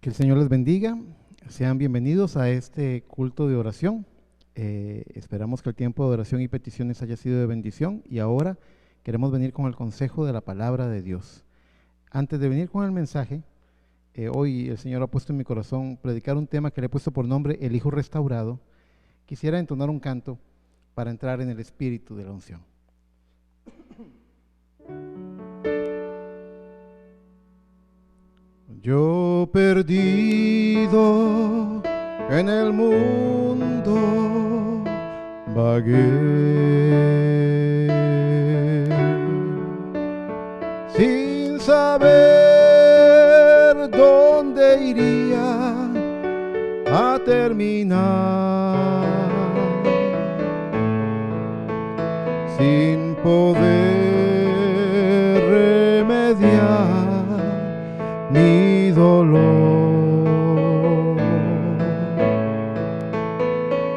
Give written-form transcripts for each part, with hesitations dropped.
Que el Señor les bendiga. Sean bienvenidos a este culto de oración. Esperamos que el tiempo de oración y peticiones haya sido de bendición y ahora queremos venir con el consejo de la palabra de Dios. Antes de venir con el mensaje, hoy el Señor ha puesto en mi corazón predicar un tema que le he puesto por nombre El Hijo Restaurado. Quisiera entonar un canto para entrar en el espíritu de la unción. Yo perdido en el mundo vagué, sin saber dónde iría a terminar, sin poder remediar mi dolor,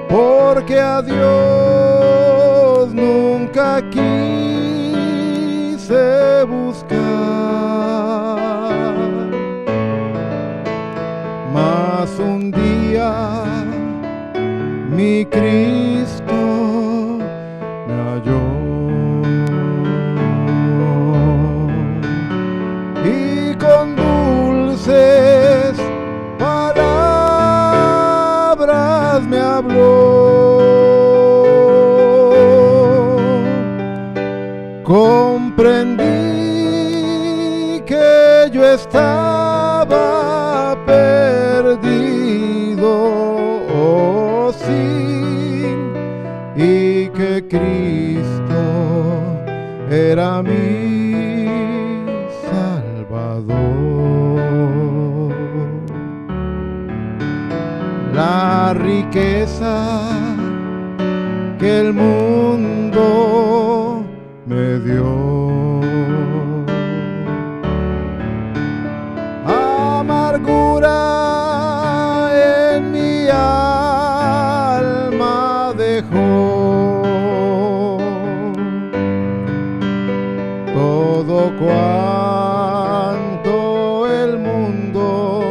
porque a Dios nunca quise buscar, mas un día mi Cristo me halló. Palabras me habló, comprendí que yo estaba perdido, oh sí, y que Cristo era mi Salvador. La riqueza que el mundo me dio, amargura en mi alma dejó, todo cuanto el mundo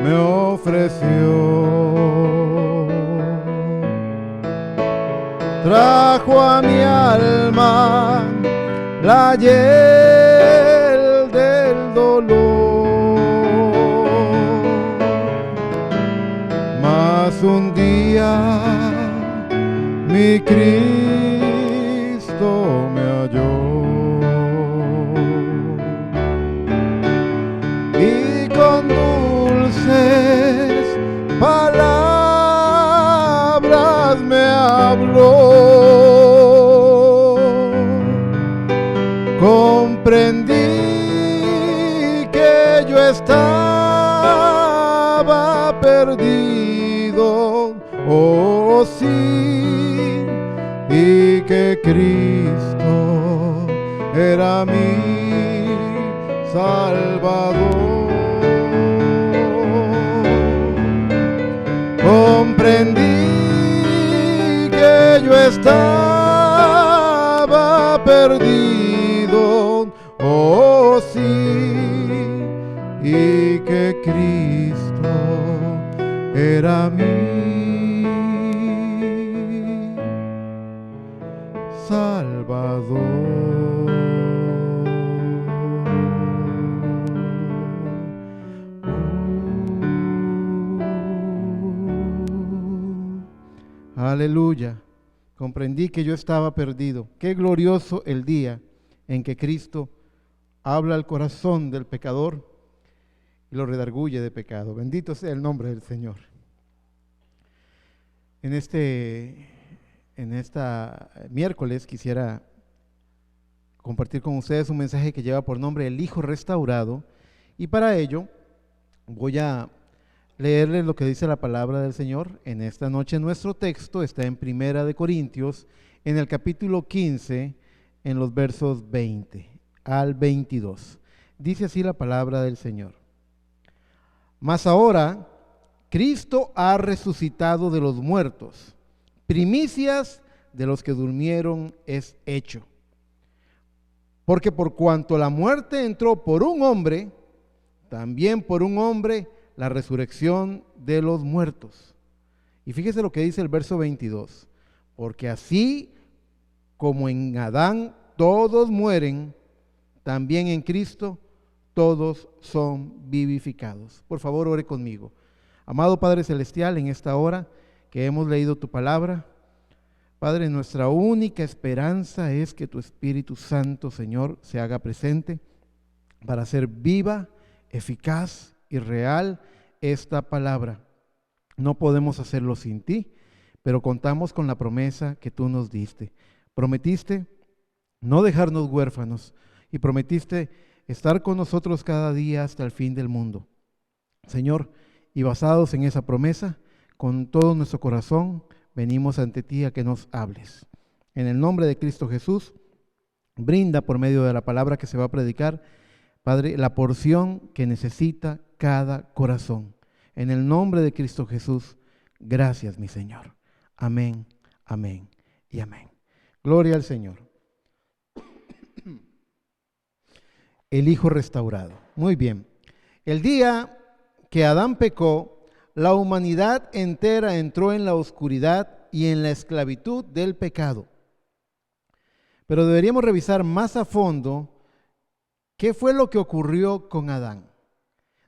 me ofreció. Trajo a mi alma la hiel del dolor, mas un día mi Cristo me halló, y con dulces palabras me habló. Comprendí que yo estaba perdido, oh sí, y que Cristo era mi Salvador. Comprendí que yo estaba perdido, oh sí, y que Cristo era mi Salvador. Aleluya. Comprendí que yo estaba perdido. Qué glorioso el día en que Cristo habla al corazón del pecador y lo redarguye de pecado. Bendito sea el nombre del Señor. En esta miércoles quisiera compartir con ustedes un mensaje que lleva por nombre El Hijo Restaurado, y para ello voy a leerles lo que dice la palabra del Señor. En esta noche nuestro texto está en Primera de Corintios, en el capítulo 15, en los versos 20 al 22. Dice así la palabra del Señor. Mas ahora Cristo ha resucitado de los muertos, primicias de los que durmieron es hecho. Porque por cuanto la muerte entró por un hombre, también por un hombre la resurrección de los muertos. Y fíjese lo que dice el verso 22. Porque así como en Adán todos mueren, también en Cristo todos son vivificados. Por favor, ore conmigo. Amado Padre Celestial, en esta hora que hemos leído tu palabra, Padre, nuestra única esperanza es que tu Espíritu Santo, Señor, se haga presente para hacer viva, eficaz y real esta palabra. No podemos hacerlo sin ti, pero contamos con la promesa que tú nos diste. Prometiste no dejarnos huérfanos y prometiste estar con nosotros cada día hasta el fin del mundo. Señor, y basados en esa promesa, con todo nuestro corazón, venimos ante ti a que nos hables. En el nombre de Cristo Jesús, brinda por medio de la palabra que se va a predicar, Padre, la porción que necesita cada corazón. En el nombre de Cristo Jesús, gracias, mi Señor. Amén, amén y amén. Gloria al Señor. El Hijo restaurado. Muy bien. El día que Adán pecó, la humanidad entera entró en la oscuridad y en la esclavitud del pecado. Pero deberíamos revisar más a fondo qué fue lo que ocurrió con Adán.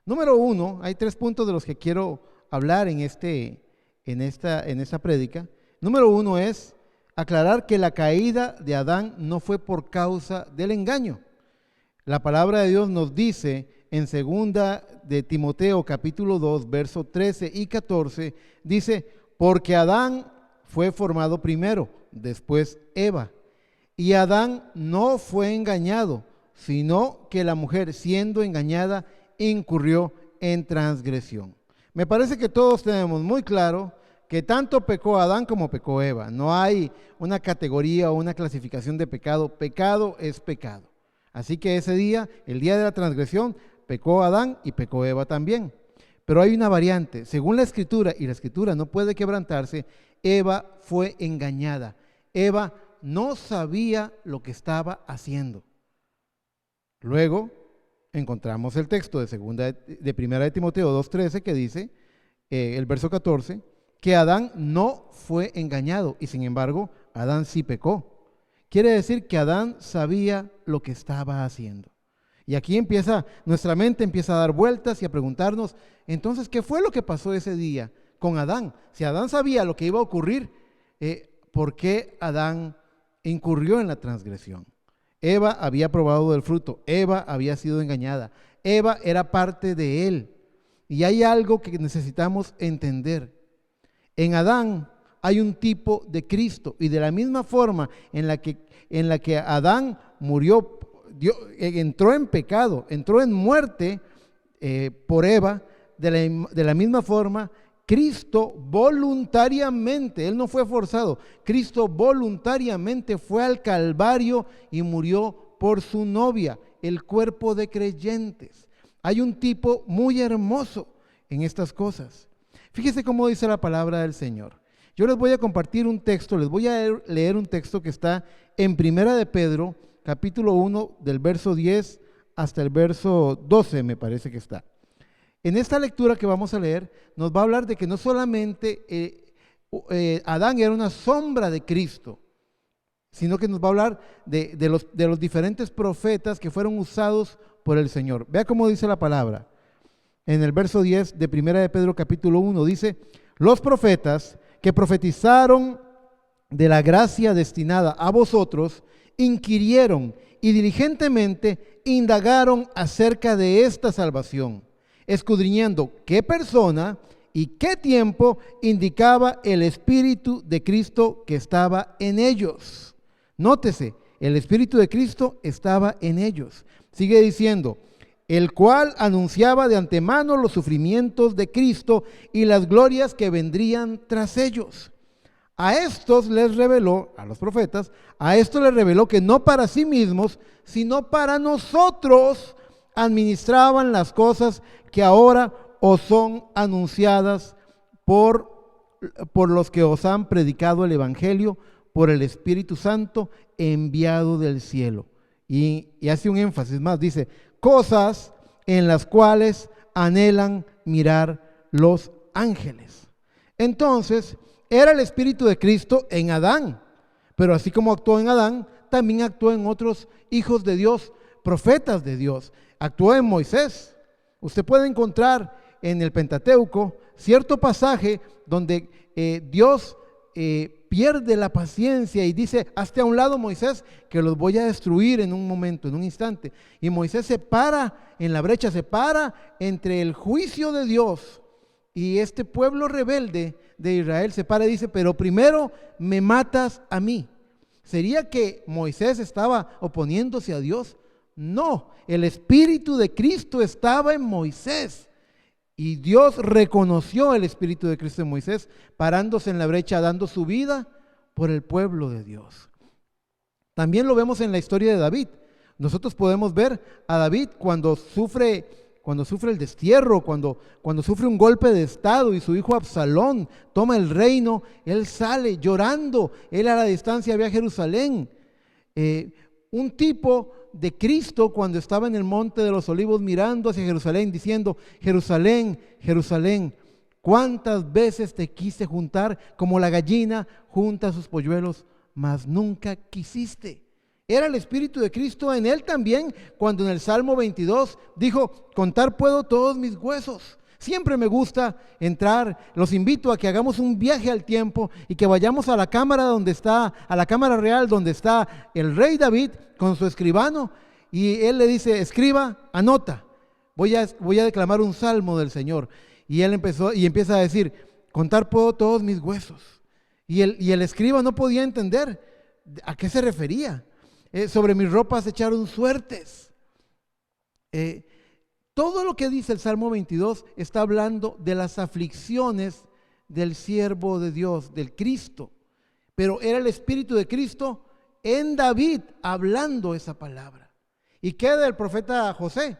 Número uno, hay 3 puntos de los que quiero hablar en esta prédica. Número uno es aclarar que la caída de Adán no fue por causa del engaño. La palabra de Dios nos dice en 2 de Timoteo capítulo 2, verso 13 y 14, dice, porque Adán fue formado primero, después Eva. Y Adán no fue engañado, sino que la mujer, siendo engañada, incurrió en transgresión. Me parece que todos tenemos muy claro que tanto pecó Adán como pecó Eva. No hay una categoría o una clasificación de pecado. Pecado es pecado. Así que ese día, el día de la transgresión, pecó Adán y pecó Eva también. Pero hay una variante. Según la Escritura, y la Escritura no puede quebrantarse, Eva fue engañada. Eva no sabía lo que estaba haciendo. Luego encontramos el texto de primera de Timoteo 2:13 que dice, el verso 14, que Adán no fue engañado y sin embargo Adán sí pecó. Quiere decir que Adán sabía lo que estaba haciendo. Y aquí nuestra mente empieza a dar vueltas y a preguntarnos, entonces, ¿qué fue lo que pasó ese día con Adán? Si Adán sabía lo que iba a ocurrir, ¿por qué Adán incurrió en la transgresión? Eva había probado del fruto, Eva había sido engañada, Eva era parte de él. Y hay algo que necesitamos entender. En Adán hay un tipo de Cristo, y de la misma forma en la que Adán murió, entró en pecado, entró en muerte por Eva, de la misma forma Cristo voluntariamente, Él no fue forzado, Cristo voluntariamente fue al Calvario y murió por su novia, el cuerpo de creyentes. Hay un tipo muy hermoso en estas cosas. Fíjese cómo dice la palabra del Señor. Yo les voy a compartir un texto, les voy a leer un texto que está en Primera de Pedro, capítulo 1, del verso 10 hasta el verso 12, me parece que está. En esta lectura que vamos a leer, nos va a hablar de que no solamente Adán era una sombra de Cristo, sino que nos va a hablar de los diferentes profetas que fueron usados por el Señor. Vea cómo dice la palabra. En el verso 10 de Primera de Pedro capítulo 1 dice, los profetas que profetizaron de la gracia destinada a vosotros, inquirieron y diligentemente indagaron acerca de esta salvación, escudriñando qué persona y qué tiempo indicaba el Espíritu de Cristo que estaba en ellos. Nótese, el Espíritu de Cristo estaba en ellos. Sigue diciendo, el cual anunciaba de antemano los sufrimientos de Cristo y las glorias que vendrían tras ellos. A estos les reveló, a los profetas, a estos les reveló que no para sí mismos, sino para nosotros administraban las cosas que ahora os son anunciadas por los que os han predicado el Evangelio, por el Espíritu Santo enviado del cielo. Y hace un énfasis más, dice, cosas en las cuales anhelan mirar los ángeles. Entonces, era el Espíritu de Cristo en Adán, pero así como actuó en Adán, también actuó en otros hijos de Dios, profetas de Dios. Actuó en Moisés. Usted puede encontrar en el Pentateuco cierto pasaje donde Dios pierde la paciencia y dice: hazte a un lado, Moisés, que los voy a destruir en un momento, en un instante. Y Moisés se para en la brecha, se para entre el juicio de Dios y este pueblo rebelde de Israel. Se para y dice: pero primero me matas a mí. ¿Sería que Moisés estaba oponiéndose a Dios? No, el Espíritu de Cristo estaba en Moisés. Y Dios reconoció el Espíritu de Cristo en Moisés, parándose en la brecha, dando su vida por el pueblo de Dios. También lo vemos en la historia de David. Nosotros podemos ver a David cuando sufre el destierro, cuando sufre un golpe de estado y su hijo Absalón toma el reino. Él sale llorando, él a la distancia ve a Jerusalén. Un tipo de Cristo cuando estaba en el monte de los olivos mirando hacia Jerusalén, diciendo: Jerusalén, Jerusalén, cuántas veces te quise juntar como la gallina junta sus polluelos, mas nunca quisiste. Era el Espíritu de Cristo en él también, cuando en el Salmo 22 dijo: contar puedo todos mis huesos. Siempre me gusta entrar, los invito a que hagamos un viaje al tiempo y que vayamos a la cámara a la cámara real donde está el rey David con su escribano, y él le dice: escriba, anota, voy a declamar un salmo del Señor. Y él empieza a decir: contar puedo todos mis huesos. Y el escriba no podía entender a qué se refería. Sobre mis ropas echaron suertes. Todo lo que dice el Salmo 22 está hablando de las aflicciones del siervo de Dios, del Cristo. Pero era el Espíritu de Cristo en David hablando esa palabra. ¿Y qué del profeta José?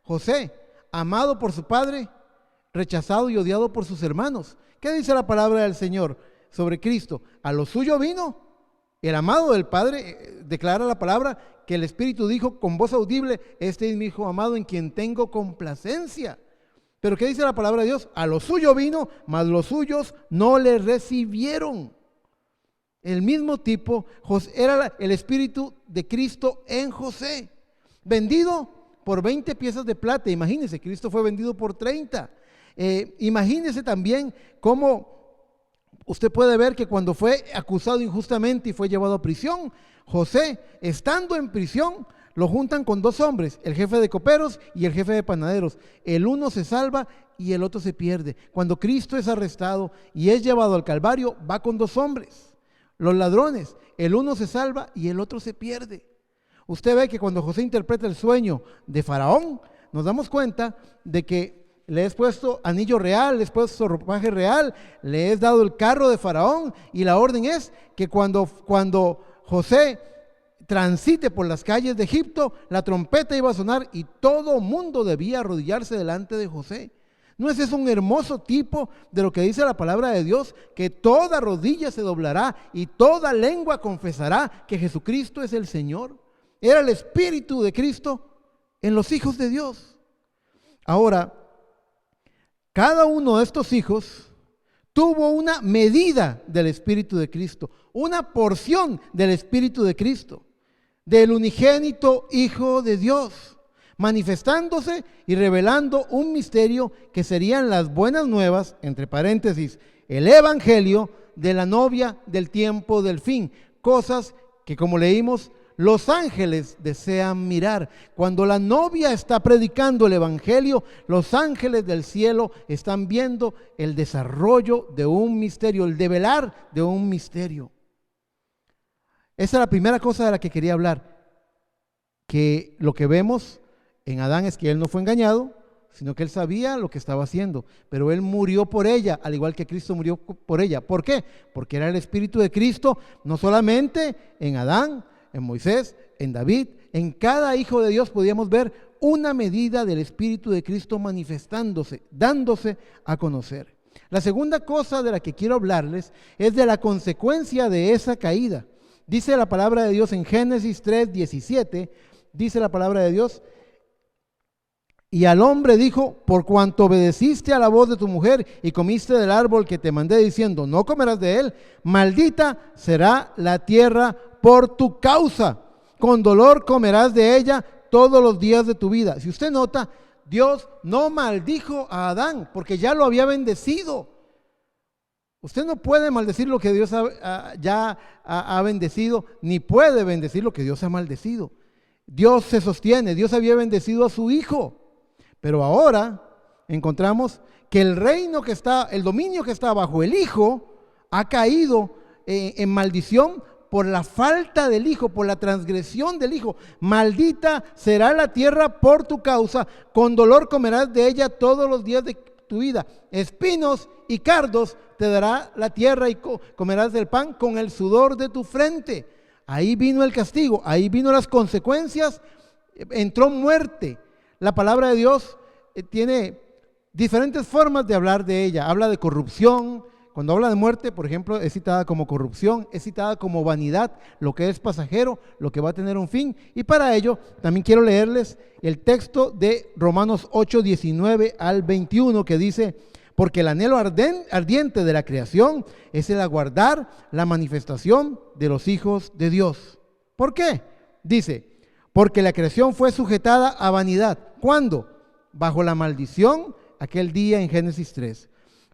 José, amado por su padre, rechazado y odiado por sus hermanos. ¿Qué dice la palabra del Señor sobre Cristo? A lo suyo vino. El amado del Padre declara la palabra que el Espíritu dijo con voz audible: este es mi Hijo amado en quien tengo complacencia. Pero ¿qué dice la palabra de Dios? A lo suyo vino, mas los suyos no le recibieron. El mismo tipo era el Espíritu de Cristo en José, vendido por 20 piezas de plata. Imagínense, Cristo fue vendido por 30. Imagínense también cómo usted puede ver que cuando fue acusado injustamente y fue llevado a prisión, José, estando en prisión, lo juntan con dos hombres, el jefe de coperos y el jefe de panaderos. El uno se salva y el otro se pierde. Cuando Cristo es arrestado y es llevado al Calvario, va con dos hombres, los ladrones. El uno se salva y el otro se pierde. Usted ve que cuando José interpreta el sueño de Faraón, nos damos cuenta de que le has puesto anillo real, le has puesto ropaje real, le has dado el carro de Faraón, y la orden es que cuando José transite por las calles de Egipto, la trompeta iba a sonar y todo mundo debía arrodillarse delante de José. ¿No es eso un hermoso tipo de lo que dice la palabra de Dios? Que toda rodilla se doblará y toda lengua confesará que Jesucristo es el Señor. Era el Espíritu de Cristo en los hijos de Dios. Ahora, cada uno de estos hijos tuvo una medida del Espíritu de Cristo, una porción del Espíritu de Cristo, del unigénito Hijo de Dios, manifestándose y revelando un misterio que serían las buenas nuevas, entre paréntesis, el Evangelio de la novia del tiempo del fin, cosas que, como leímos, los ángeles desean mirar. Cuando la novia está predicando el Evangelio, los ángeles del cielo están viendo el desarrollo de un misterio, el develar de un misterio. Esa es la primera cosa de la que quería hablar, que lo que vemos en Adán es que él no fue engañado, sino que él sabía lo que estaba haciendo, pero él murió por ella, al igual que Cristo murió por ella. ¿Por qué? Porque era el Espíritu de Cristo, no solamente en Adán, en Moisés, en David, en cada hijo de Dios podíamos ver una medida del Espíritu de Cristo manifestándose, dándose a conocer. La segunda cosa de la que quiero hablarles es de la consecuencia de esa caída. Dice la palabra de Dios en Génesis 3:17, dice la palabra de Dios: Y al hombre dijo: por cuanto obedeciste a la voz de tu mujer y comiste del árbol que te mandé diciendo, no comerás de él, maldita será la tierra por tu causa. Con dolor comerás de ella todos los días de tu vida. Si usted nota, Dios no maldijo a Adán porque ya lo había bendecido. Usted no puede maldecir lo que Dios ya ha bendecido, ni puede bendecir lo que Dios ha maldecido. Dios se sostiene, Dios había bendecido a su Hijo. Pero ahora encontramos que el reino que está, el dominio que está bajo el Hijo, ha caído en maldición por la falta del Hijo, por la transgresión del Hijo. Maldita será la tierra por tu causa, con dolor comerás de ella todos los días de tu vida. Espinos y cardos te dará la tierra y comerás del pan con el sudor de tu frente. Ahí vino el castigo, ahí vino las consecuencias, entró muerte. La palabra de Dios tiene diferentes formas de hablar de ella. Habla de corrupción. Cuando habla de muerte, por ejemplo, es citada como corrupción, es citada como vanidad, lo que es pasajero, lo que va a tener un fin. Y para ello, también quiero leerles el texto de Romanos 8, 19 al 21, que dice: porque el anhelo ardiente de la creación es el aguardar la manifestación de los hijos de Dios. ¿Por qué? Dice: porque la creación fue sujetada a vanidad. ¿Cuándo? Bajo la maldición, aquel día en Génesis 3.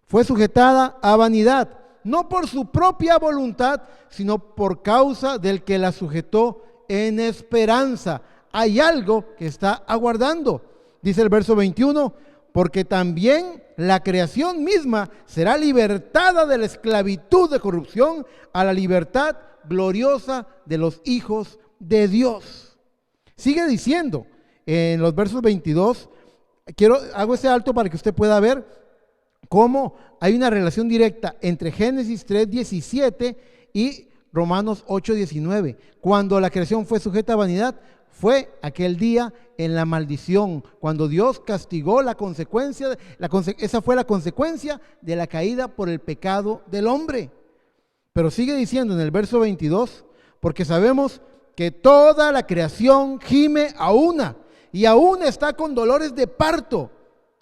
Fue sujetada a vanidad, no por su propia voluntad, sino por causa del que la sujetó en esperanza. Hay algo que está aguardando. Dice el verso 21, porque también la creación misma será libertada de la esclavitud de corrupción a la libertad gloriosa de los hijos de Dios. Sigue diciendo en los versos 22, hago ese alto para que usted pueda ver cómo hay una relación directa entre Génesis 3:17 y Romanos 8:19. Cuando la creación fue sujeta a vanidad, fue aquel día en la maldición, cuando Dios castigó la consecuencia, esa fue la consecuencia de la caída por el pecado del hombre. Pero sigue diciendo en el verso 22, porque sabemos que toda la creación gime a una, y aún está con dolores de parto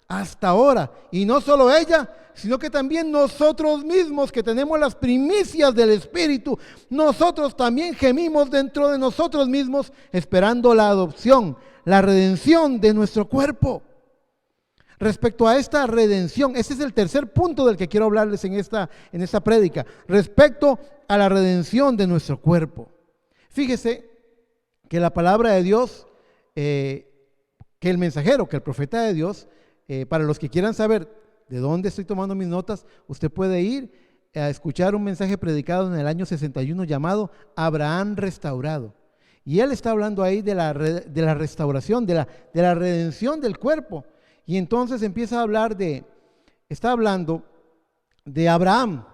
hasta ahora. Y no solo ella, sino que también nosotros mismos, que tenemos las primicias del Espíritu, nosotros también gemimos dentro de nosotros mismos, esperando la adopción, la redención de nuestro cuerpo. Respecto a esta redención, ese es el tercer punto del que quiero hablarles en esta prédica, respecto a la redención de nuestro cuerpo. Fíjese que la palabra de Dios, que el mensajero, que el profeta de Dios, para los que quieran saber de dónde estoy tomando mis notas, usted puede ir a escuchar un mensaje predicado en el año 61 llamado Abraham restaurado. Y él está hablando ahí de la restauración, de la redención del cuerpo. Y entonces empieza a hablar está hablando de Abraham.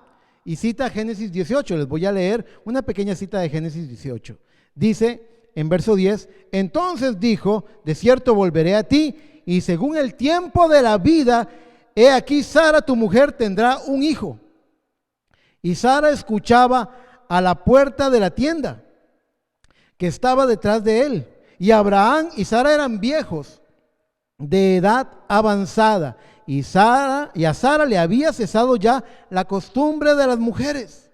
Y cita Génesis 18, les voy a leer una pequeña cita de Génesis 18. Dice en verso 10, entonces dijo, de cierto volveré a ti, y según el tiempo de la vida, he aquí Sara tu mujer tendrá un hijo. Y Sara escuchaba a la puerta de la tienda que estaba detrás de él. Y Abraham y Sara eran viejos, de edad avanzada, y a Sara le había cesado ya la costumbre de las mujeres.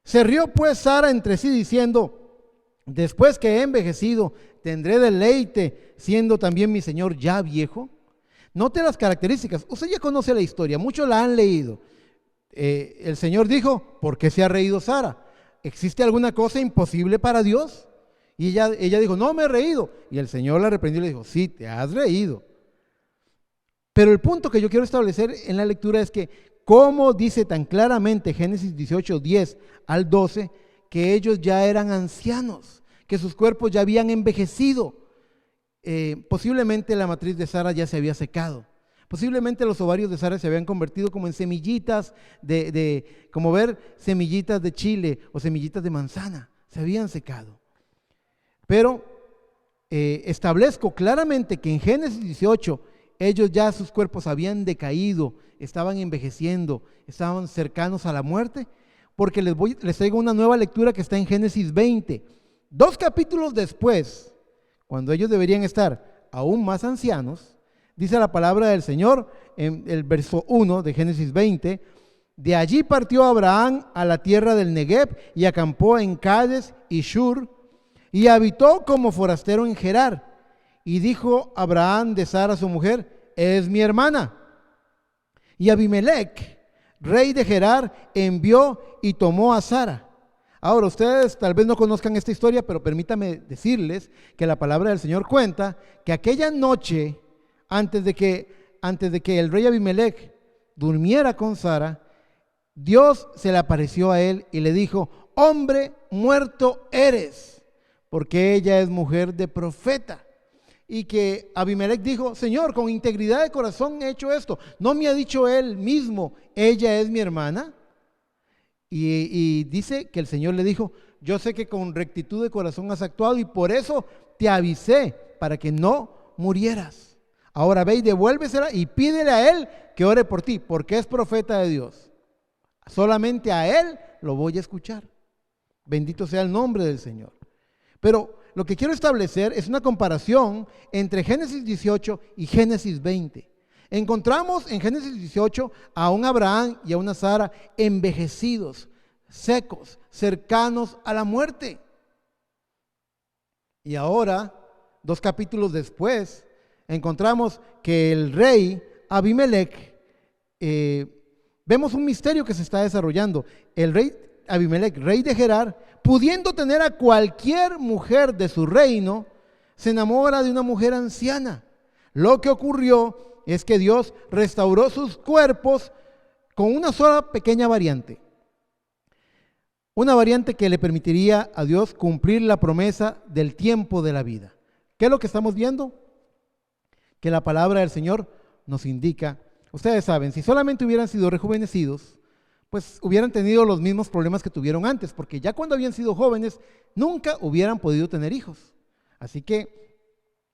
Se rió pues Sara entre sí diciendo, después que he envejecido, ¿tendré deleite siendo también mi señor ya viejo? Note las características. Usted ya conoce la historia, muchos la han leído. El Señor dijo, ¿por qué se ha reído Sara? ¿Existe alguna cosa imposible para Dios? Y ella dijo, no me he reído. Y el Señor la reprendió y le dijo, sí, te has reído. Pero el punto que yo quiero establecer en la lectura es que, como dice tan claramente Génesis 18, 10 al 12, que ellos ya eran ancianos, que sus cuerpos ya habían envejecido. Posiblemente la matriz de Sara ya se había secado. Posiblemente los ovarios de Sara se habían convertido como en semillitas como ver semillitas de chile o semillitas de manzana. Se habían secado. Pero establezco claramente que en Génesis 18 ellos ya sus cuerpos habían decaído, estaban envejeciendo, estaban cercanos a la muerte, porque les traigo una nueva lectura que está en Génesis 20. 2 capítulos después, cuando ellos deberían estar aún más ancianos, Dice la palabra del Señor en el verso 1 de Génesis 20. De allí partió Abraham a la tierra del Negev y acampó en Cades y Shur y habitó como forastero en Gerar. Y dijo Abraham de Sara su mujer: es mi hermana. Y Abimelech, rey de Gerar, envió y tomó a Sara. Ahora, ustedes tal vez no conozcan esta historia, pero permítame decirles que la palabra del Señor cuenta que aquella noche, antes de que el rey Abimelech durmiera con Sara, Dios se le apareció a él y le dijo: hombre muerto eres, porque ella es mujer de profeta. Y que Abimelech dijo: Señor, con integridad de corazón he hecho esto. ¿No me ha dicho él mismo, ella es mi hermana? Y dice que el Señor le dijo: yo sé que con rectitud de corazón has actuado y por eso te avisé, para que no murieras. Ahora ve y devuélvesela y pídele a él que ore por ti, porque es profeta de Dios. Solamente a él lo voy a escuchar. Bendito sea el nombre del Señor. Pero lo que quiero establecer es una comparación entre Génesis 18 y Génesis 20. Encontramos en Génesis 18 a un Abraham y a una Sara envejecidos, secos, cercanos a la muerte. Y ahora, 2 capítulos después, encontramos que el rey Abimelech, vemos un misterio que se está desarrollando. El rey Abimelech, rey de Gerar, pudiendo tener a cualquier mujer de su reino, se enamora de una mujer anciana. Lo que ocurrió es que Dios restauró sus cuerpos con una sola pequeña variante. Una variante que le permitiría a Dios cumplir la promesa del tiempo de la vida. ¿Qué es lo que estamos viendo? Que la palabra del Señor nos indica. Ustedes saben, si solamente hubieran sido rejuvenecidos, pues hubieran tenido los mismos problemas que tuvieron antes, porque ya cuando habían sido jóvenes, nunca hubieran podido tener hijos. Así que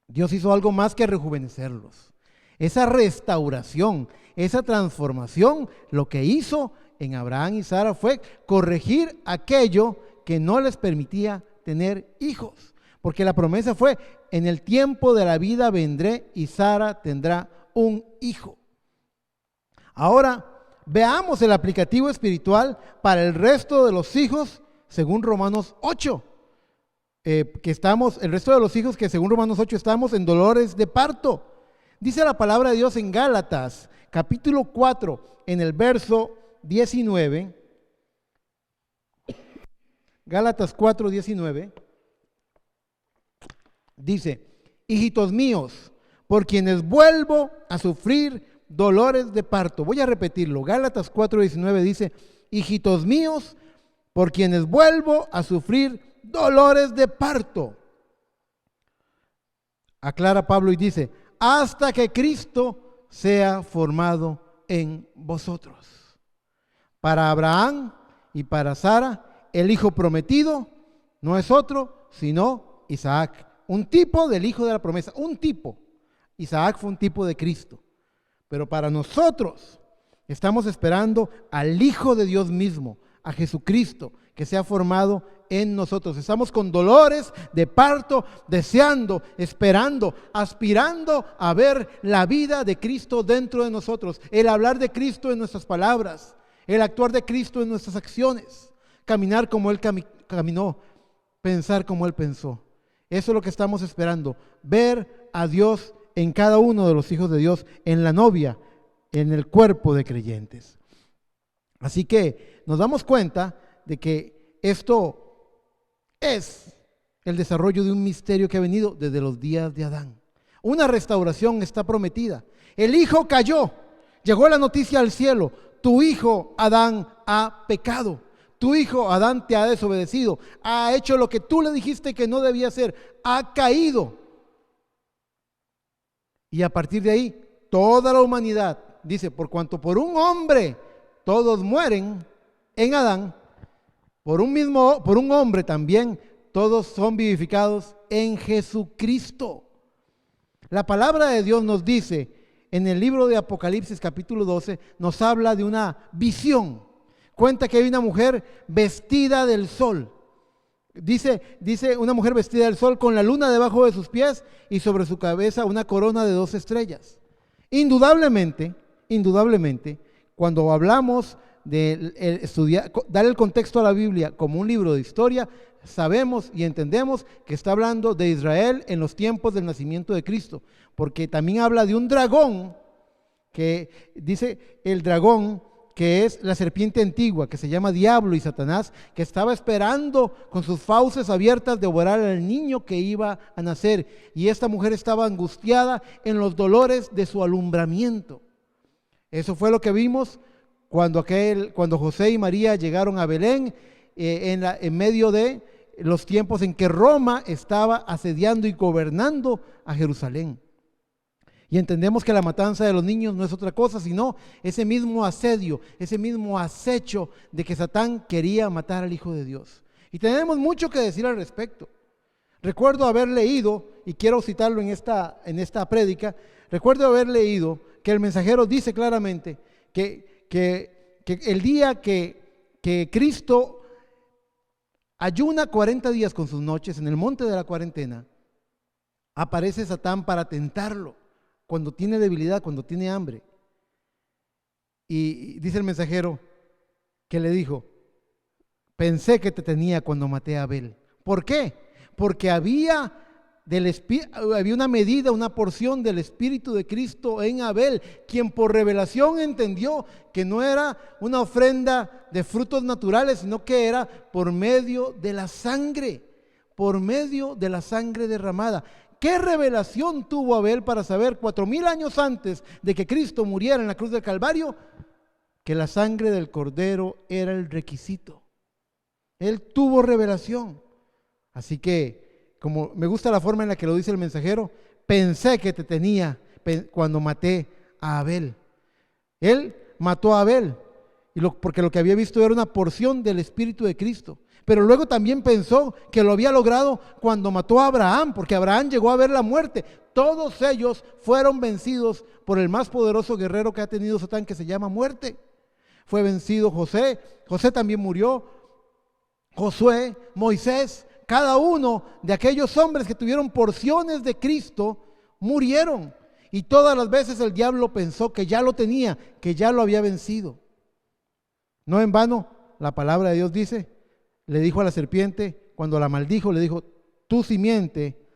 Dios hizo algo más que rejuvenecerlos. Esa restauración, esa transformación, lo que hizo en Abraham y Sara fue corregir aquello que no les permitía tener hijos. Porque la promesa fue: en el tiempo de la vida vendré y Sara tendrá un hijo. Ahora, veamos el aplicativo espiritual para el resto de los hijos según Romanos 8. El resto de los hijos que según Romanos 8 estamos en dolores de parto. Dice la palabra de Dios en Gálatas, capítulo 4, en el verso 19. Gálatas 4, 19. Dice: hijitos míos, por quienes vuelvo a sufrir dolores de parto. Voy a repetirlo. Gálatas 4, 19 dice: hijitos míos, por quienes vuelvo a sufrir dolores de parto. Aclara Pablo y dice: hasta que Cristo sea formado en vosotros. Para Abraham y para Sara, el hijo prometido no es otro sino Isaac, un tipo del hijo de la promesa, un tipo. Isaac fue un tipo de Cristo. Pero para nosotros estamos esperando al Hijo de Dios mismo, a Jesucristo, que se ha formado en nosotros. Estamos con dolores de parto, deseando, esperando, aspirando a ver la vida de Cristo dentro de nosotros, el hablar de Cristo en nuestras palabras, el actuar de Cristo en nuestras acciones, caminar como Él caminó, pensar como Él pensó. Eso es lo que estamos esperando, ver a Dios en cada uno de los hijos de Dios, en la novia, en el cuerpo de creyentes. Así que nos damos cuenta de que esto es el desarrollo de un misterio que ha venido desde los días de Adán. Una restauración está prometida. El hijo cayó, llegó la noticia al cielo: tu hijo Adán ha pecado, tu hijo Adán te ha desobedecido, ha hecho lo que tú le dijiste que no debía hacer, ha caído. Y a partir de ahí, toda la humanidad, dice, por cuanto por un hombre todos mueren en Adán, por un hombre también todos son vivificados en Jesucristo. La palabra de Dios nos dice en el libro de Apocalipsis capítulo 12, nos habla de una visión. Cuenta que hay una mujer vestida del sol. Dice una mujer vestida del sol con la luna debajo de sus pies y sobre su cabeza una corona de 2 estrellas. Indudablemente, cuando hablamos de estudiar, dar el contexto a la Biblia como un libro de historia, sabemos y entendemos que está hablando de Israel en los tiempos del nacimiento de Cristo, porque también habla de un dragón, que dice el dragón, que es la serpiente antigua, que se llama Diablo y Satanás, que estaba esperando con sus fauces abiertas devorar al niño que iba a nacer. Y esta mujer estaba angustiada en los dolores de su alumbramiento. Eso fue lo que vimos cuando José y María llegaron a Belén, en medio de los tiempos en que Roma estaba asediando y gobernando a Jerusalén. Y entendemos que la matanza de los niños no es otra cosa, sino ese mismo asedio, ese mismo acecho de que Satán quería matar al Hijo de Dios. Y tenemos mucho que decir al respecto. Recuerdo haber leído, y quiero citarlo en esta prédica, recuerdo haber leído que el mensajero dice claramente que el día que Cristo ayuna 40 días con sus noches en el monte de la cuarentena, aparece Satán para tentarlo. Cuando tiene debilidad, cuando tiene hambre. Y dice el mensajero que le dijo: pensé que te tenía cuando maté a Abel. ¿Por qué? Porque había una medida, una porción del Espíritu de Cristo en Abel, quien por revelación entendió que no era una ofrenda de frutos naturales, sino que era por medio de la sangre derramada. ¿Qué revelación tuvo Abel para saber 4000 años antes de que Cristo muriera en la cruz del Calvario que la sangre del Cordero era el requisito? Él tuvo revelación. Así que, como me gusta la forma en la que lo dice el mensajero, pensé que te tenía cuando maté a Abel. Él mató a Abel porque lo que había visto era una porción del Espíritu de Cristo. Pero luego también pensó que lo había logrado cuando mató a Abraham, porque Abraham llegó a ver la muerte. Todos ellos fueron vencidos por el más poderoso guerrero que ha tenido Satán, que se llama muerte. Fue vencido José también murió, Josué, Moisés, cada uno de aquellos hombres que tuvieron porciones de Cristo murieron. Y todas las veces el diablo pensó que ya lo tenía, que ya lo había vencido. No en vano, la palabra de Dios dice, le dijo a la serpiente, cuando la maldijo, le dijo: tu simiente,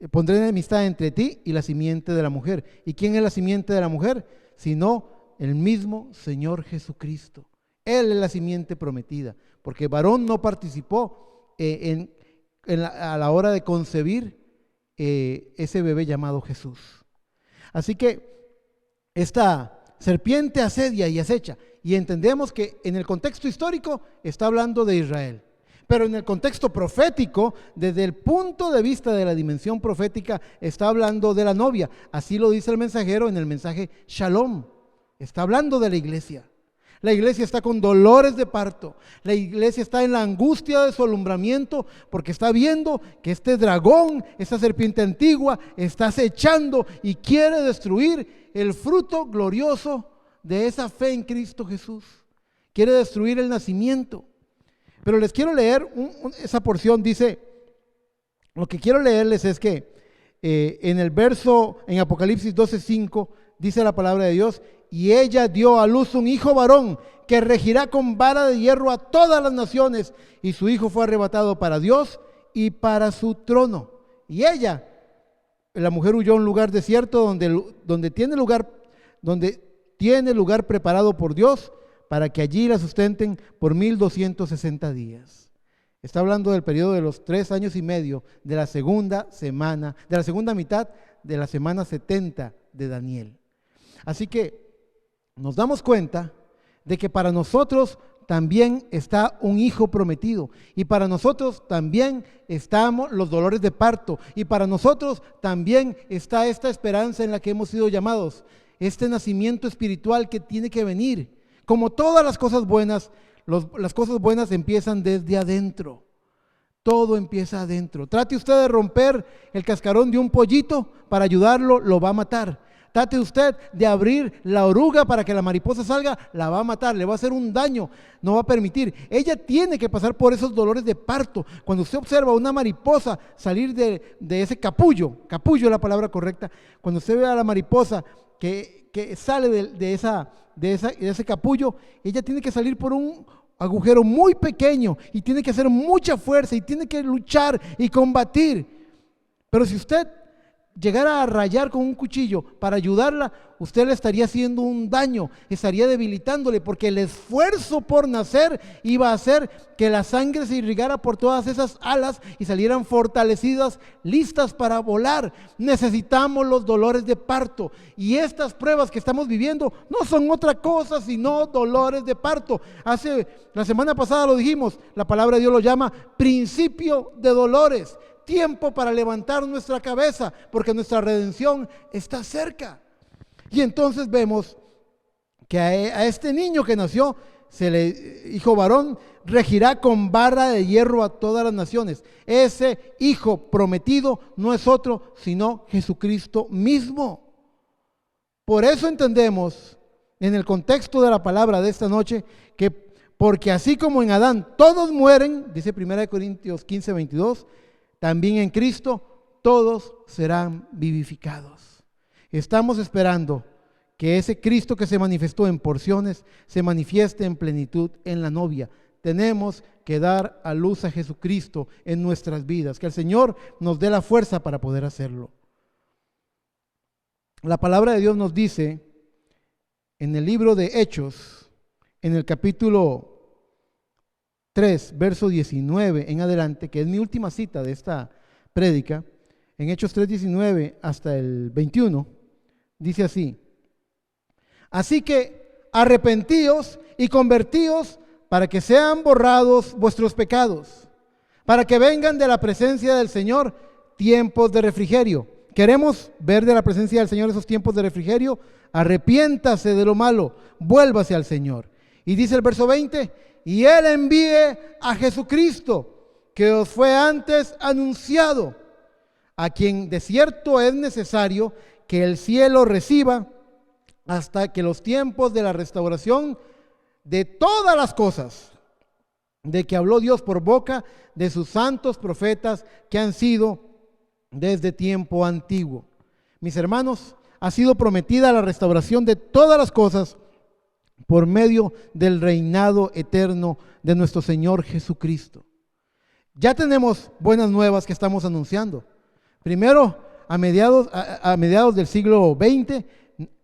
pondré enemistad entre ti y la simiente de la mujer. ¿Y quién es la simiente de la mujer? Sino el mismo Señor Jesucristo. Él es la simiente prometida, porque varón no participó a la hora de concebir ese bebé llamado Jesús. Así que esta serpiente asedia y acecha, y entendemos que en el contexto histórico está hablando de Israel. Pero en el contexto profético, desde el punto de vista de la dimensión profética, está hablando de la novia. Así lo dice el mensajero en el mensaje Shalom. Está hablando de la iglesia. La iglesia está con dolores de parto. La iglesia está en la angustia de su alumbramiento, porque está viendo que este dragón, esta serpiente antigua, está acechando y quiere destruir el fruto glorioso de esa fe en Cristo Jesús. Quiere destruir el nacimiento. Pero les quiero leer esa porción. Dice, lo que quiero leerles es que en el verso, en Apocalipsis 12:5, dice la palabra de Dios: y ella dio a luz un hijo varón que regirá con vara de hierro a todas las naciones, y su hijo fue arrebatado para Dios y para su trono. Y ella, la mujer, huyó a un lugar desierto donde tiene lugar preparado por Dios, para que allí la sustenten por 1260 días. Está hablando del periodo de los 3 años y medio de la segunda mitad de la semana 70 de Daniel. Así que nos damos cuenta de que para nosotros también está un hijo prometido, y para nosotros también estamos los dolores de parto, y para nosotros también está esta esperanza en la que hemos sido llamados, este nacimiento espiritual que tiene que venir. Como todas las cosas buenas, las cosas buenas empiezan desde adentro. Todo empieza adentro. Trate usted de romper el cascarón de un pollito para ayudarlo, lo va a matar. Trate usted de abrir la oruga para que la mariposa salga, la va a matar, le va a hacer un daño, no va a permitir. Ella tiene que pasar por esos dolores de parto. Cuando usted observa una mariposa salir de ese capullo es la palabra correcta. Cuando usted ve a la mariposa que sale de ese capullo, ella tiene que salir por un agujero muy pequeño y tiene que hacer mucha fuerza y tiene que luchar y combatir. Pero si usted llegara a rayar con un cuchillo para ayudarla, usted le estaría haciendo un daño, estaría debilitándole, porque el esfuerzo por nacer iba a hacer que la sangre se irrigara por todas esas alas y salieran fortalecidas, listas para volar. Necesitamos los dolores de parto, y estas pruebas que estamos viviendo no son otra cosa sino dolores de parto. La semana pasada lo dijimos, la palabra de Dios lo llama principio de dolores. Tiempo para levantar nuestra cabeza, porque nuestra redención está cerca. Y entonces vemos que a este niño que nació, hijo varón, regirá con vara de hierro a todas las naciones. Ese hijo prometido no es otro sino Jesucristo mismo. Por eso entendemos en el contexto de la palabra de esta noche que porque así como en Adán todos mueren, dice 1 Corintios 15:22, también en Cristo todos serán vivificados. Estamos esperando que ese Cristo que se manifestó en porciones se manifieste en plenitud en la novia. Tenemos que dar a luz a Jesucristo en nuestras vidas, que el Señor nos dé la fuerza para poder hacerlo. La palabra de Dios nos dice en el libro de Hechos, en el capítulo 3, verso 19 en adelante, que es mi última cita de esta prédica, en Hechos 3:19 hasta el 21, dice así: así que arrepentíos y convertíos para que sean borrados vuestros pecados, para que vengan de la presencia del Señor tiempos de refrigerio. ¿Queremos ver de la presencia del Señor esos tiempos de refrigerio? Arrepiéntase de lo malo, vuélvase al Señor. Y dice el verso 20: y Él envíe a Jesucristo, que os fue antes anunciado, a quien de cierto es necesario que el cielo reciba hasta que los tiempos de la restauración de todas las cosas, de que habló Dios por boca de sus santos profetas que han sido desde tiempo antiguo. Mis hermanos, ha sido prometida la restauración de todas las cosas por medio del reinado eterno de nuestro Señor Jesucristo. Ya tenemos buenas nuevas que estamos anunciando. Primero, a mediados del siglo XX,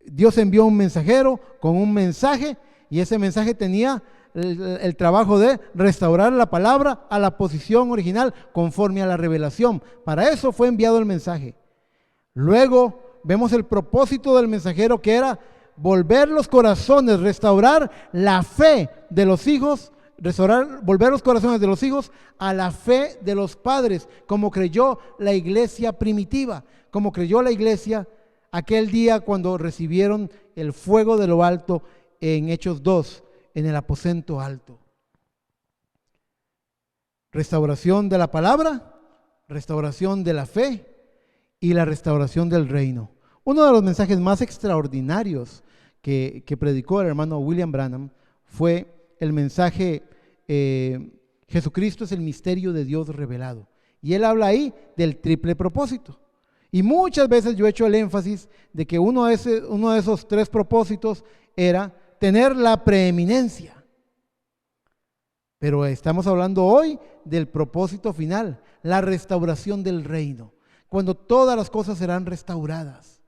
Dios envió un mensajero con un mensaje, y ese mensaje tenía el trabajo de restaurar la palabra a la posición original conforme a la revelación. Para eso fue enviado el mensaje. Luego vemos el propósito del mensajero, que era volver los corazones, restaurar la fe de los hijos, volver los corazones de los hijos a la fe de los padres, como creyó la iglesia primitiva, como creyó la iglesia aquel día cuando recibieron el fuego de lo alto en Hechos 2, en el aposento alto. Restauración de la palabra, restauración de la fe y la restauración del reino. Uno de los mensajes más extraordinarios que predicó el hermano William Branham fue el mensaje Jesucristo es el misterio de Dios revelado. Y él habla ahí del triple propósito. Y muchas veces yo he hecho el énfasis de que uno de esos tres propósitos era tener la preeminencia. Pero estamos hablando hoy del propósito final, la restauración del reino, cuando todas las cosas serán restauradas.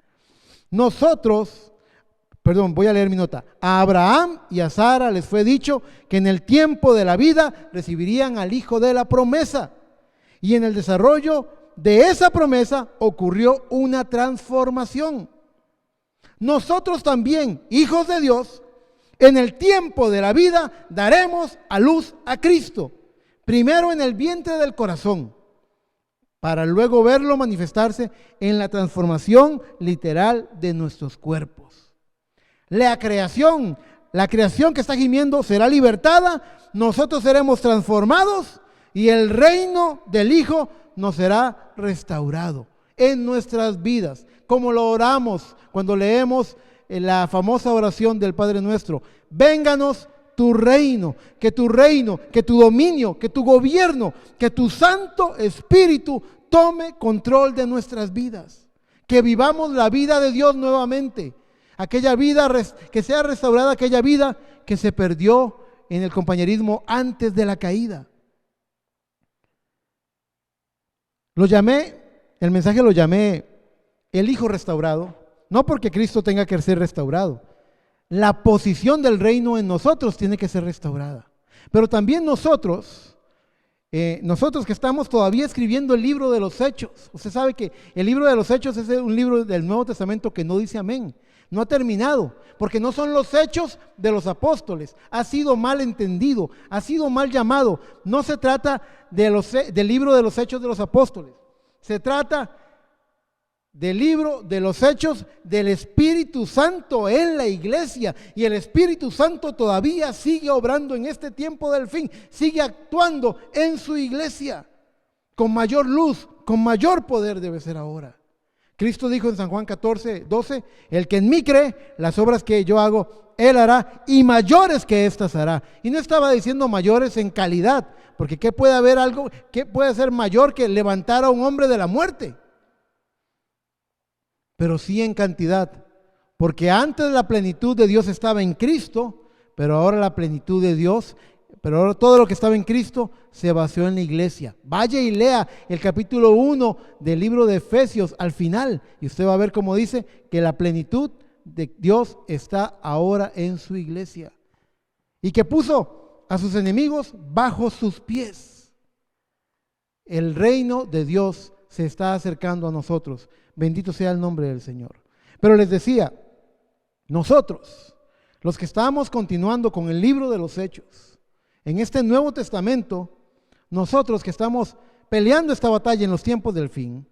Voy a leer mi nota. A Abraham y a Sara les fue dicho que en el tiempo de la vida recibirían al hijo de la promesa. Y en el desarrollo de esa promesa ocurrió una transformación. Nosotros también, hijos de Dios, en el tiempo de la vida daremos a luz a Cristo, primero en el vientre del corazón, para luego verlo manifestarse en la transformación literal de nuestros cuerpos. La creación que está gimiendo será libertada, nosotros seremos transformados y el reino del Hijo nos será restaurado en nuestras vidas, como lo oramos cuando leemos la famosa oración del Padre Nuestro: vénganos tu reino, que tu dominio, que tu gobierno, que tu Santo Espíritu tome control de nuestras vidas, que vivamos la vida de Dios nuevamente, aquella vida, que sea restaurada aquella vida que se perdió en el compañerismo antes de la caída. El mensaje lo llamé el Hijo restaurado, no porque Cristo tenga que ser restaurado. La posición del reino en nosotros tiene que ser restaurada. Pero también nosotros que estamos todavía escribiendo el libro de los Hechos. Usted sabe que el libro de los Hechos es un libro del Nuevo Testamento que no dice amén. No ha terminado, porque no son los hechos de los apóstoles. Ha sido mal entendido, ha sido mal llamado. No se trata del libro de los Hechos de los apóstoles. Se trata del libro de los hechos del Espíritu Santo en la iglesia. Y el Espíritu Santo todavía sigue obrando en este tiempo del fin, sigue actuando en su iglesia con mayor luz, con mayor poder debe ser ahora. Cristo dijo en San Juan 14:12: el que en mí cree, las obras que yo hago, él hará, y mayores que éstas hará. Y no estaba diciendo mayores en calidad, porque ¿qué puede haber algo, qué puede ser mayor que levantar a un hombre de la muerte? Pero sí en cantidad, porque antes la plenitud de Dios estaba en Cristo, pero ahora la plenitud de Dios, pero ahora todo lo que estaba en Cristo se vació en la iglesia. Vaya y lea el capítulo 1 del libro de Efesios al final, y usted va a ver cómo dice que la plenitud de Dios está ahora en su iglesia, y que puso a sus enemigos bajo sus pies. El reino de Dios se está acercando a nosotros. Bendito sea el nombre del Señor. Pero les decía, nosotros, los que estamos continuando con el libro de los Hechos, en este Nuevo Testamento, nosotros que estamos peleando esta batalla en los tiempos del fin,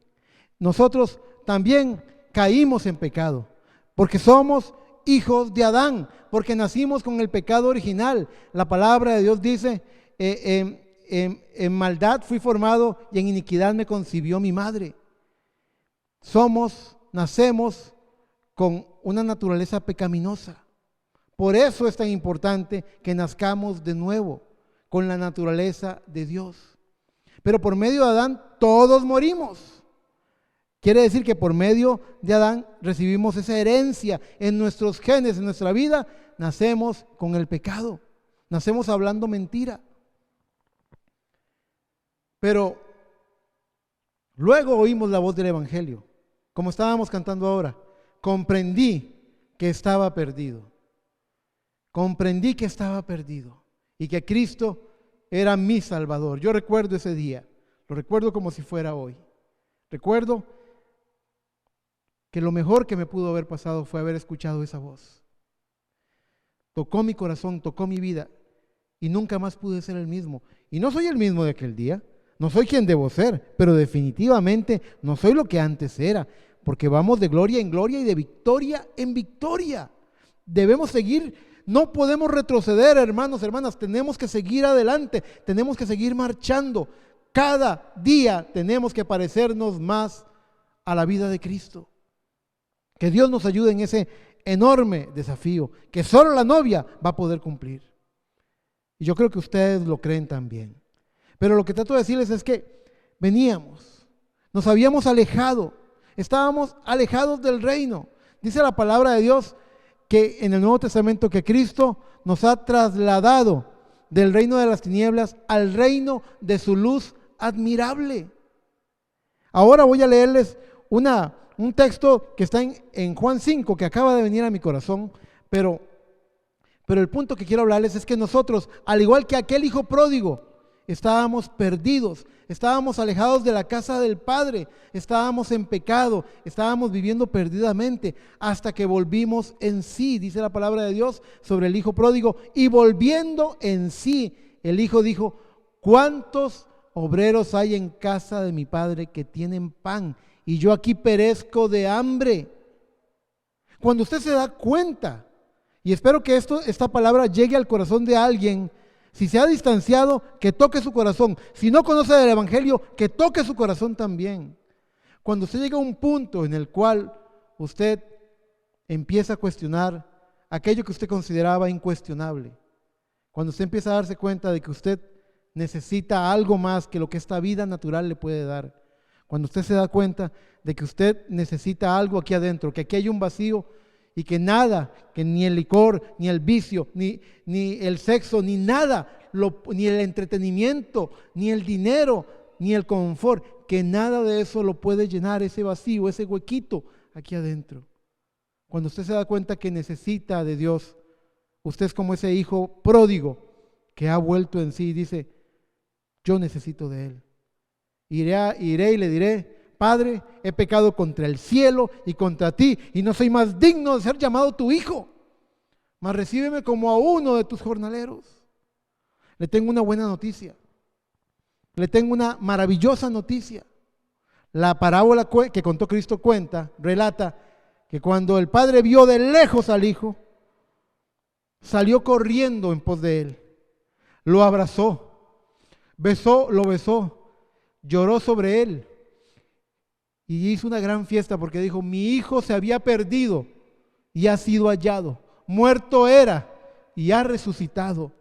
nosotros también caímos en pecado, porque somos hijos de Adán, porque nacimos con el pecado original. La palabra de Dios dice, en maldad fui formado y en iniquidad me concibió mi madre. Nacemos con una naturaleza pecaminosa. Por eso es tan importante que nazcamos de nuevo con la naturaleza de Dios. Pero por medio de Adán todos morimos. Quiere decir que por medio de Adán recibimos esa herencia en nuestros genes, en nuestra vida. Nacemos con el pecado, nacemos hablando mentira. Pero luego oímos la voz del Evangelio, como estábamos cantando ahora. Comprendí que estaba perdido. Comprendí que estaba perdido y que Cristo era mi Salvador. Yo recuerdo ese día, lo recuerdo como si fuera hoy. Recuerdo que lo mejor que me pudo haber pasado fue haber escuchado esa voz. Tocó mi corazón, tocó mi vida y nunca más pude ser el mismo. Y no soy el mismo de aquel día. No soy quien debo ser, pero definitivamente no soy lo que antes era, porque vamos de gloria en gloria y de victoria en victoria. Debemos seguir, no podemos retroceder, hermanos, hermanas, tenemos que seguir adelante, tenemos que seguir marchando. Cada día tenemos que parecernos más a la vida de Cristo. Que Dios nos ayude en ese enorme desafío que solo la novia va a poder cumplir. Y yo creo que ustedes lo creen también. Pero lo que trato de decirles es que veníamos, nos habíamos alejado, estábamos alejados del reino. Dice la palabra de Dios que en el Nuevo Testamento que Cristo nos ha trasladado del reino de las tinieblas al reino de su luz admirable. Ahora voy a leerles un texto que está en Juan 5, que acaba de venir a mi corazón, pero el punto que quiero hablarles es que nosotros, al igual que aquel hijo pródigo, estábamos perdidos, estábamos alejados de la casa del Padre, estábamos en pecado, estábamos viviendo perdidamente hasta que volvimos en sí. Dice la palabra de Dios sobre el hijo pródigo, y volviendo en sí, el hijo dijo: ¿cuántos obreros hay en casa de mi padre que tienen pan y yo aquí perezco de hambre? Cuando usted se da cuenta, y espero que esta palabra llegue al corazón de alguien. Si se ha distanciado, que toque su corazón. Si no conoce del Evangelio, que toque su corazón también. Cuando usted llega a un punto en el cual usted empieza a cuestionar aquello que usted consideraba incuestionable, cuando usted empieza a darse cuenta de que usted necesita algo más que lo que esta vida natural le puede dar, cuando usted se da cuenta de que usted necesita algo aquí adentro, que aquí hay un vacío y que nada, que ni el licor, ni el vicio, ni el sexo, ni nada, ni el entretenimiento, ni el dinero, ni el confort, que nada de eso lo puede llenar ese vacío, ese huequito aquí adentro. Cuando usted se da cuenta que necesita de Dios, usted es como ese hijo pródigo que ha vuelto en sí y dice: yo necesito de Él. Iré y le diré: Padre, he pecado contra el cielo y contra ti, y no soy más digno de ser llamado tu hijo, mas recíbeme como a uno de tus jornaleros. Le tengo una buena noticia, le tengo una maravillosa noticia. La parábola que contó Cristo relata que cuando el padre vio de lejos al hijo, salió corriendo en pos de él, lo abrazó, lo besó, lloró sobre él y hizo una gran fiesta porque dijo: mi hijo se había perdido y ha sido hallado, muerto era y ha resucitado.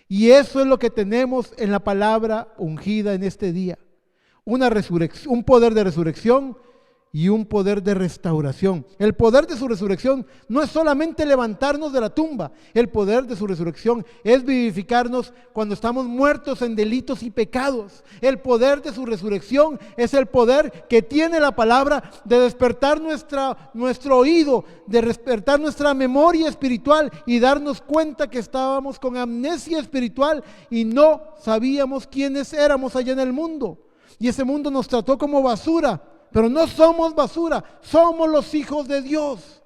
Y eso es lo que tenemos en la palabra ungida en este día: una resurrección, un poder de resurrección y un poder de restauración. El poder de su resurrección no es solamente levantarnos de la tumba. El poder de su resurrección es vivificarnos cuando estamos muertos en delitos y pecados. El poder de su resurrección es el poder que tiene la palabra de despertar nuestro oído, de despertar nuestra memoria espiritual y darnos cuenta que estábamos con amnesia espiritual y no sabíamos quiénes éramos allá en el mundo. Y ese mundo nos trató como basura. Pero no somos basura, somos los hijos de Dios.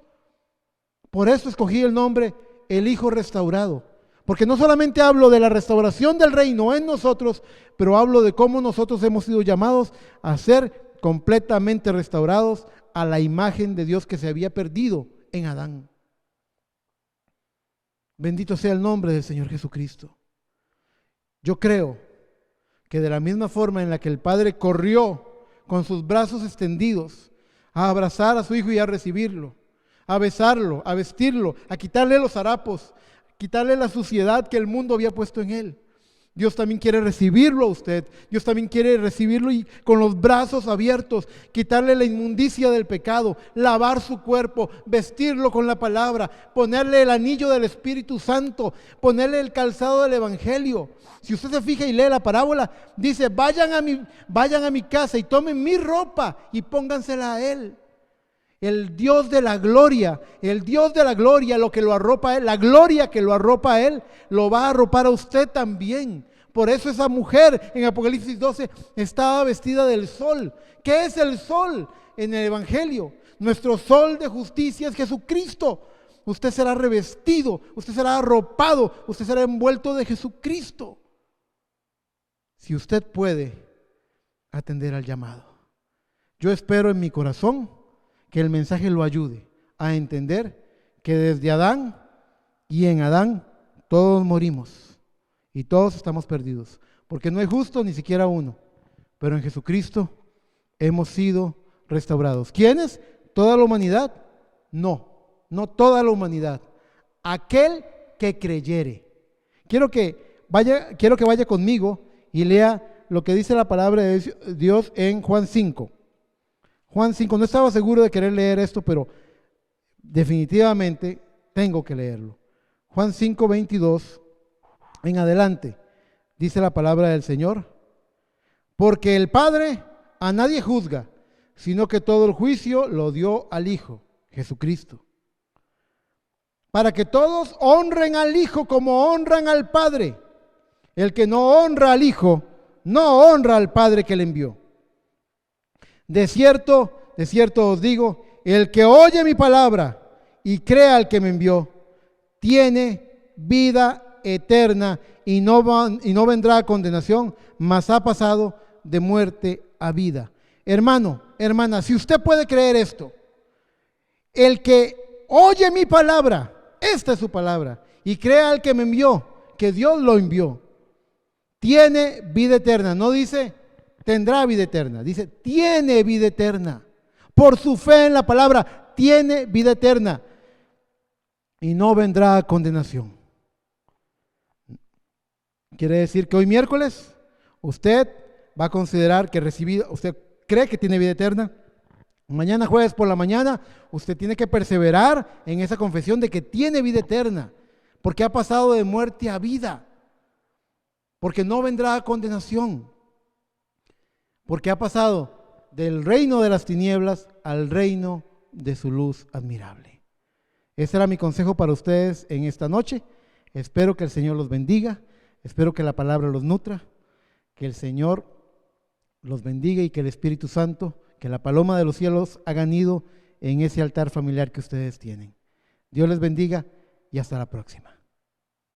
Por eso escogí el nombre el Hijo Restaurado. Porque no solamente hablo de la restauración del reino en nosotros, pero hablo de cómo nosotros hemos sido llamados a ser completamente restaurados a la imagen de Dios que se había perdido en Adán. Bendito sea el nombre del Señor Jesucristo. Yo creo que de la misma forma en la que el Padre corrió con sus brazos extendidos a abrazar a su hijo y a recibirlo, a besarlo, a vestirlo, a quitarle los harapos, quitarle la suciedad que el mundo había puesto en él. Dios también quiere recibirlo a usted. Dios también quiere recibirlo y con los brazos abiertos, quitarle la inmundicia del pecado, lavar su cuerpo, vestirlo con la palabra, ponerle el anillo del Espíritu Santo, ponerle el calzado del Evangelio. Si usted se fija y lee la parábola, dice: vayan a mi casa y tomen mi ropa y póngansela a Él. El Dios de la gloria, lo que lo arropa a Él, la gloria que lo arropa a Él, lo va a arropar a usted también. Por eso esa mujer en Apocalipsis 12 estaba vestida del sol. ¿Qué es el sol en el Evangelio? Nuestro sol de justicia es Jesucristo. Usted será revestido, usted será arropado, usted será envuelto de Jesucristo. Si usted puede atender al llamado. Yo espero en mi corazón que el mensaje lo ayude a entender que desde Adán y en Adán todos morimos y todos estamos perdidos, porque no hay justo ni siquiera uno, pero en Jesucristo hemos sido restaurados. ¿Quiénes? ¿Toda la humanidad? No toda la humanidad. Aquel que creyere. Quiero que vaya conmigo y lea lo que dice la palabra de Dios en Juan 5. Juan 5, no estaba seguro de querer leer esto, pero definitivamente tengo que leerlo. Juan 5, 22 en adelante, dice la palabra del Señor: porque el Padre a nadie juzga, sino que todo el juicio lo dio al Hijo, Jesucristo, para que todos honren al Hijo como honran al Padre. El que no honra al Hijo, no honra al Padre que le envió. De cierto os digo, el que oye mi palabra y crea al que me envió, tiene vida eterna y no vendrá a condenación, mas ha pasado de muerte a vida. Hermano, hermana, si usted puede creer esto, el que oye mi palabra, esta es su palabra, y crea al que me envió, que Dios lo envió, tiene vida eterna. No dice tendrá vida eterna, dice tiene vida eterna. Por su fe en la palabra, tiene vida eterna y no vendrá a condenación. Quiere decir que hoy miércoles usted va a considerar que usted cree que tiene vida eterna Mañana jueves por la mañana, usted tiene que perseverar en esa confesión de que tiene vida eterna, porque ha pasado de muerte a vida, porque no vendrá a condenación, porque ha pasado del reino de las tinieblas al reino de su luz admirable. Ese era mi consejo para ustedes en esta noche. Espero que el Señor los bendiga, espero que la palabra los nutra, que el Señor los bendiga y que el Espíritu Santo, que la paloma de los cielos haga nido en ese altar familiar que ustedes tienen. Dios les bendiga y hasta la próxima.